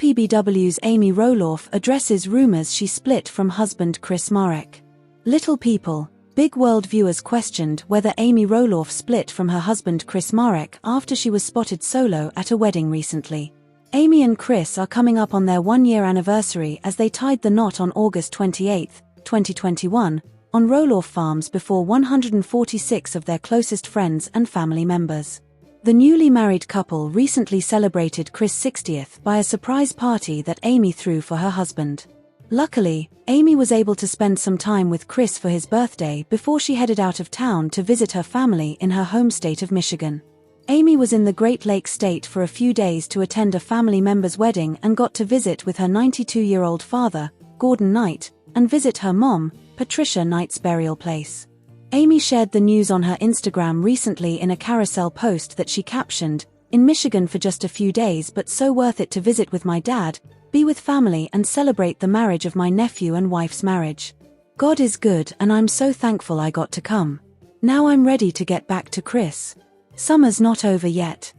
LPBW's Amy Roloff addresses rumors she split from husband Chris Marek. Little people, big world viewers questioned whether Amy Roloff split from her husband Chris Marek after she was spotted solo at a wedding recently. Amy and Chris are coming up on their one-year anniversary as they tied the knot on August 28, 2021, on Roloff Farms before 146 of their closest friends and family members. The newly married couple recently celebrated Chris' 60th by a surprise party that Amy threw for her husband. Luckily, Amy was able to spend some time with Chris for his birthday before she headed out of town to visit her family in her home state of Michigan. Amy was in the Great Lakes state for a few days to attend a family member's wedding and got to visit with her 92-year-old father, Gordon Knight, and visit her mom, Patricia Knight's burial place. Amy shared the news on her Instagram recently in a carousel post that she captioned, "In Michigan for just a few days, but so worth it to visit with my dad, be with family and celebrate the marriage of my nephew and wife's marriage. God is good and I'm so thankful I got to come. Now I'm ready to get back to Chris. Summer's not over yet."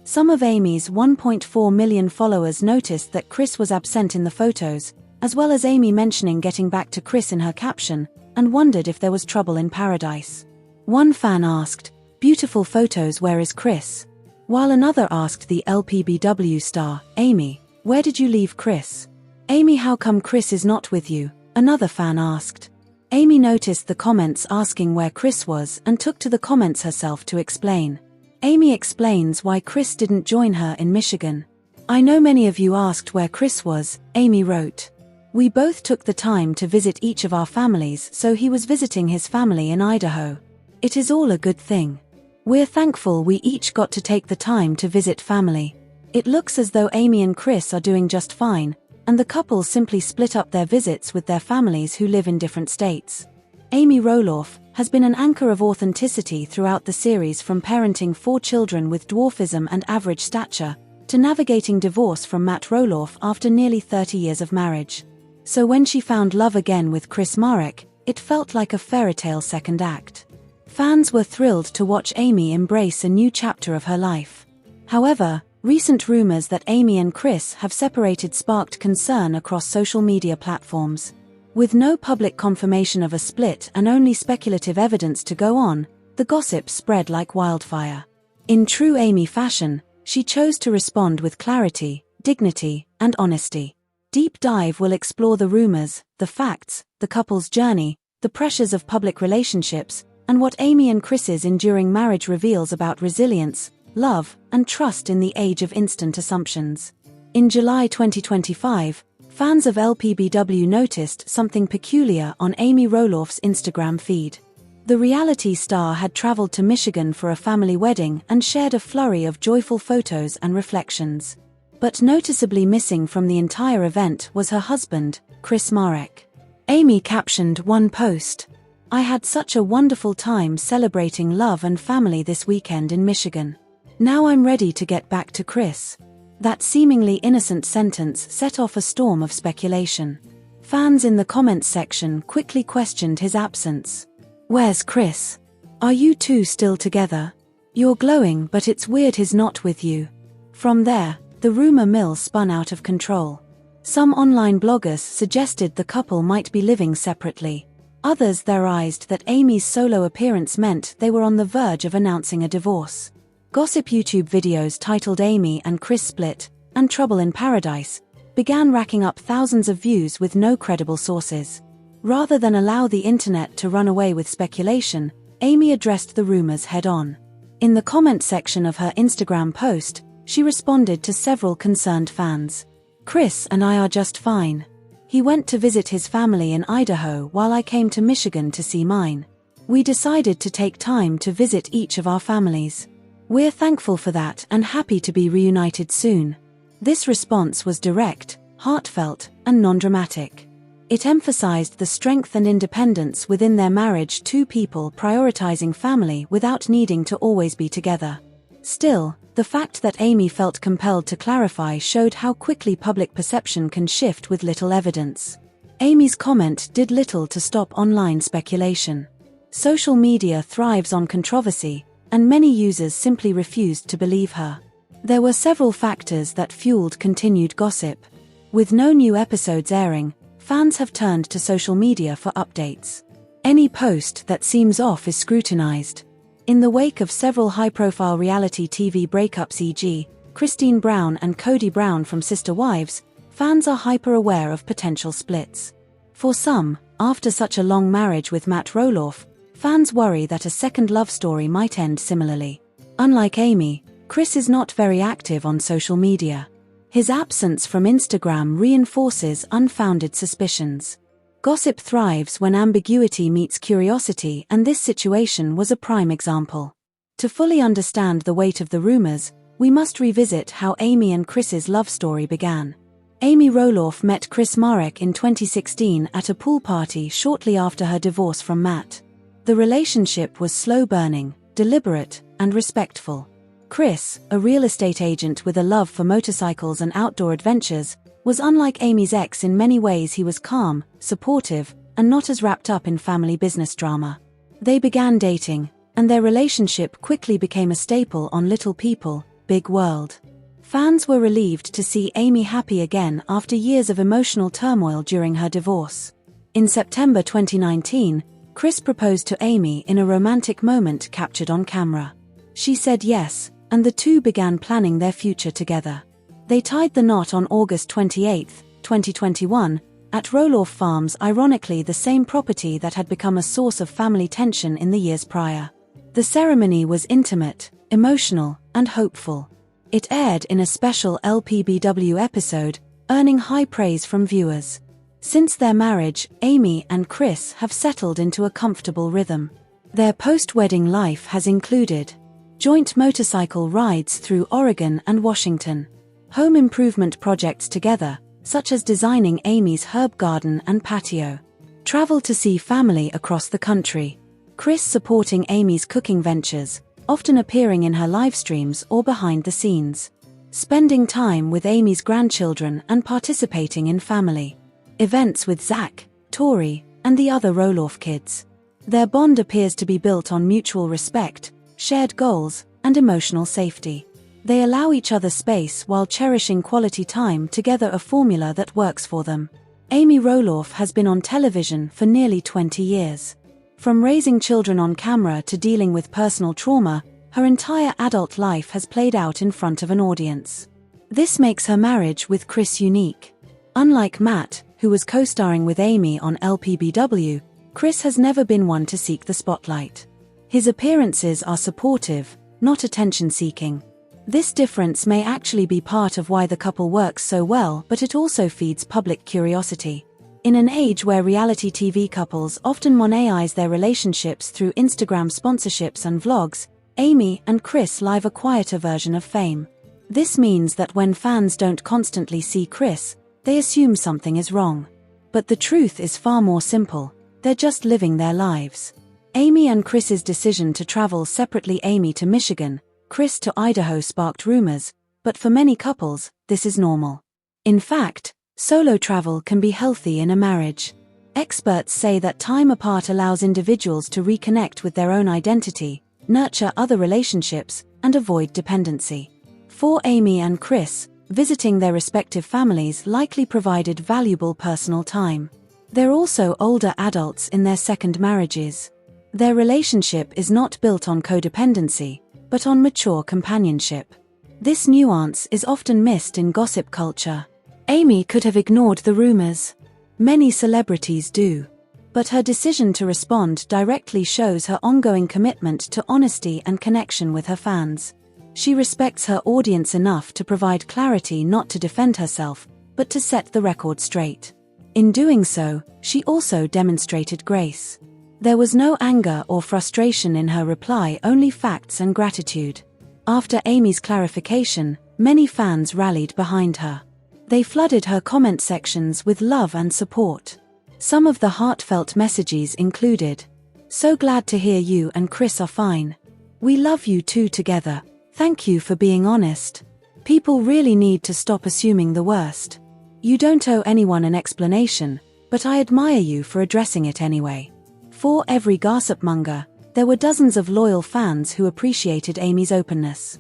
Some of Amy's 1.4 million followers noticed that Chris was absent in the photos, as well as Amy mentioning getting back to Chris in her caption, and wondered if there was trouble in paradise. One fan asked, "Beautiful photos, where is Chris?" While another asked the LPBW star, "Amy, where did you leave Chris?" "Amy, how come Chris is not with you?" another fan asked. Amy noticed the comments asking where Chris was and took to the comments herself to explain. Amy explains why Chris didn't join her in Michigan. "I know many of you asked where Chris was," Amy wrote. "We both took the time to visit each of our families, so he was visiting his family in Idaho. It is all a good thing. We're thankful we each got to take the time to visit family." It looks as though Amy and Chris are doing just fine, and the couple simply split up their visits with their families who live in different states. Amy Roloff has been an anchor of authenticity throughout the series, from parenting 4 children with dwarfism and average stature, to navigating divorce from Matt Roloff after nearly 30 years of marriage. So when she found love again with Chris Marek, it felt like a fairytale second act. Fans were thrilled to watch Amy embrace a new chapter of her life. However, recent rumors that Amy and Chris have separated sparked concern across social media platforms. With no public confirmation of a split and only speculative evidence to go on, the gossip spread like wildfire. In true Amy fashion, she chose to respond with clarity, dignity, and honesty. Deep Dive will explore the rumors, the facts, the couple's journey, the pressures of public relationships, and what Amy and Chris's enduring marriage reveals about resilience, love, and trust in the age of instant assumptions. In July 2025, fans of LPBW noticed something peculiar on Amy Roloff's Instagram feed. The reality star had traveled to Michigan for a family wedding and shared a flurry of joyful photos and reflections. But noticeably missing from the entire event was her husband, Chris Marek. Amy captioned one post, "I had such a wonderful time celebrating love and family this weekend in Michigan. Now I'm ready to get back to Chris." That seemingly innocent sentence set off a storm of speculation. Fans in the comments section quickly questioned his absence. "Where's Chris? Are you two still together? You're glowing, but it's weird he's not with you." From there, the rumor mill spun out of control. Some online bloggers suggested the couple might be living separately. Others theorized that Amy's solo appearance meant they were on the verge of announcing a divorce. Gossip YouTube videos titled "Amy and Chris Split" and "Trouble in Paradise" began racking up thousands of views with no credible sources. Rather than allow the internet to run away with speculation, Amy addressed the rumors head-on. In the comment section of her Instagram post, she responded to several concerned fans. "Chris and I are just fine. He went to visit his family in Idaho while I came to Michigan to see mine. We decided to take time to visit each of our families. We're thankful for that and happy to be reunited soon." This response was direct, heartfelt, and non-dramatic. It emphasized the strength and independence within their marriage, two people prioritizing family without needing to always be together. Still, the fact that Amy felt compelled to clarify showed how quickly public perception can shift with little evidence. Amy's comment did little to stop online speculation. Social media thrives on controversy, and many users simply refused to believe her. There were several factors that fueled continued gossip. With no new episodes airing, fans have turned to social media for updates. Any post that seems off is scrutinized. In the wake of several high-profile reality TV breakups, e.g., Christine Brown and Cody Brown from Sister Wives, fans are hyper-aware of potential splits. For some, after such a long marriage with Matt Roloff, fans worry that a second love story might end similarly. Unlike Amy, Chris is not very active on social media. His absence from Instagram reinforces unfounded suspicions. Gossip thrives when ambiguity meets curiosity, and this situation was a prime example. To fully understand the weight of the rumors, we must revisit how Amy and Chris's love story began. Amy Roloff met Chris Marek in 2016 at a pool party shortly after her divorce from Matt. The relationship was slow-burning, deliberate, and respectful. Chris, a real estate agent with a love for motorcycles and outdoor adventures, was unlike Amy's ex in many ways. He was calm, supportive, and not as wrapped up in family business drama. They began dating, and their relationship quickly became a staple on Little People, Big World. Fans were relieved to see Amy happy again after years of emotional turmoil during her divorce. In September 2019, Chris proposed to Amy in a romantic moment captured on camera. She said yes, and the two began planning their future together. They tied the knot on August 28, 2021, at Roloff Farms, ironically the same property that had become a source of family tension in the years prior. The ceremony was intimate, emotional, and hopeful. It aired in a special LPBW episode, earning high praise from viewers. Since their marriage, Amy and Chris have settled into a comfortable rhythm. Their post-wedding life has included joint motorcycle rides through Oregon and Washington, home improvement projects together, such as designing Amy's herb garden and patio, travel to see family across the country, Chris supporting Amy's cooking ventures, often appearing in her live streams or behind the scenes, spending time with Amy's grandchildren and participating in family events with Zach, Tori, and the other Roloff kids. Their bond appears to be built on mutual respect, shared goals, and emotional safety. They allow each other space while cherishing quality time together, a formula that works for them. Amy Roloff has been on television for nearly 20 years. From raising children on camera to dealing with personal trauma, her entire adult life has played out in front of an audience. This makes her marriage with Chris unique. Unlike Matt, who was co-starring with Amy on LPBW, Chris has never been one to seek the spotlight. His appearances are supportive, not attention-seeking. This difference may actually be part of why the couple works so well, but it also feeds public curiosity. In an age where reality TV couples often monetize their relationships through Instagram sponsorships and vlogs, Amy and Chris live a quieter version of fame. This means that when fans don't constantly see Chris, they assume something is wrong. But the truth is far more simple. They're just living their lives. Amy and Chris's decision to travel separately, Amy to Michigan, Chris to Idaho, sparked rumors, but for many couples, this is normal. In fact, solo travel can be healthy in a marriage. Experts say that time apart allows individuals to reconnect with their own identity, nurture other relationships, and avoid dependency. For Amy and Chris, visiting their respective families likely provided valuable personal time. They're also older adults in their second marriages. Their relationship is not built on codependency, but on mature companionship. This nuance is often missed in gossip culture. Amy could have ignored the rumors. Many celebrities do. But her decision to respond directly shows her ongoing commitment to honesty and connection with her fans. She respects her audience enough to provide clarity, not to defend herself, but to set the record straight. In doing so, she also demonstrated grace. There was no anger or frustration in her reply, only facts and gratitude. After Amy's clarification, many fans rallied behind her. They flooded her comment sections with love and support. Some of the heartfelt messages included, "So glad to hear you and Chris are fine. We love you two together. Thank you for being honest. People really need to stop assuming the worst. You don't owe anyone an explanation, but I admire you for addressing it anyway." For every gossip monger, there were dozens of loyal fans who appreciated Amy's openness.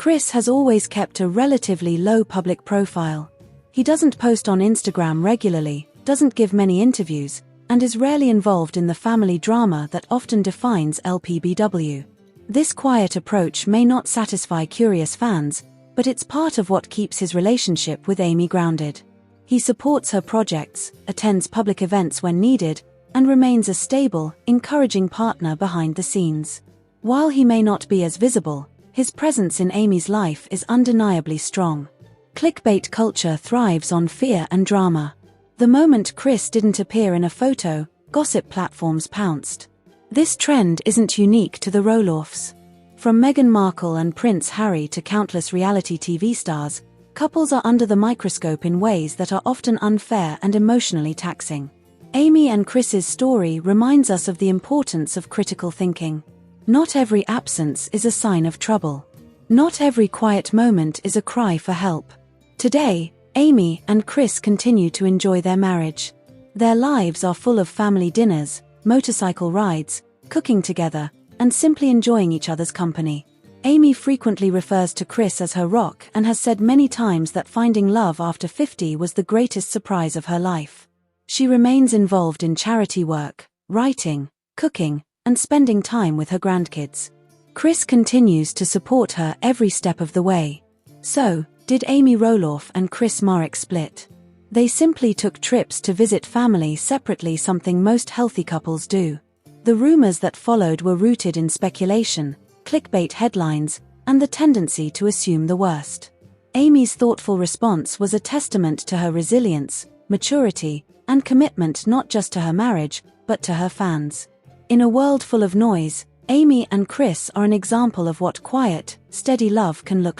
Chris has always kept a relatively low public profile. He doesn't post on Instagram regularly, doesn't give many interviews, and is rarely involved in the family drama that often defines LPBW. This quiet approach may not satisfy curious fans, but it's part of what keeps his relationship with Amy grounded. He supports her projects, attends public events when needed, and remains a stable, encouraging partner behind the scenes. While he may not be as visible, his presence in Amy's life is undeniably strong. Clickbait culture thrives on fear and drama. The moment Chris didn't appear in a photo, gossip platforms pounced. This trend isn't unique to the Roloffs. From Meghan Markle and Prince Harry to countless reality TV stars, couples are under the microscope in ways that are often unfair and emotionally taxing. Amy and Chris's story reminds us of the importance of critical thinking. Not every absence is a sign of trouble. Not every quiet moment is a cry for help. Today, Amy and Chris continue to enjoy their marriage. Their lives are full of family dinners, motorcycle rides, cooking together, and simply enjoying each other's company. Amy frequently refers to Chris as her rock and has said many times that finding love after 50 was the greatest surprise of her life. She remains involved in charity work, writing, cooking, and spending time with her grandkids. Chris continues to support her every step of the way. So, did Amy Roloff and Chris Marek split? They simply took trips to visit family separately, something most healthy couples do. The rumors that followed were rooted in speculation, clickbait headlines, and the tendency to assume the worst. Amy's thoughtful response was a testament to her resilience, maturity, and commitment not just to her marriage, but to her fans. In a world full of noise, Amy and Chris are an example of what quiet, steady love can look like.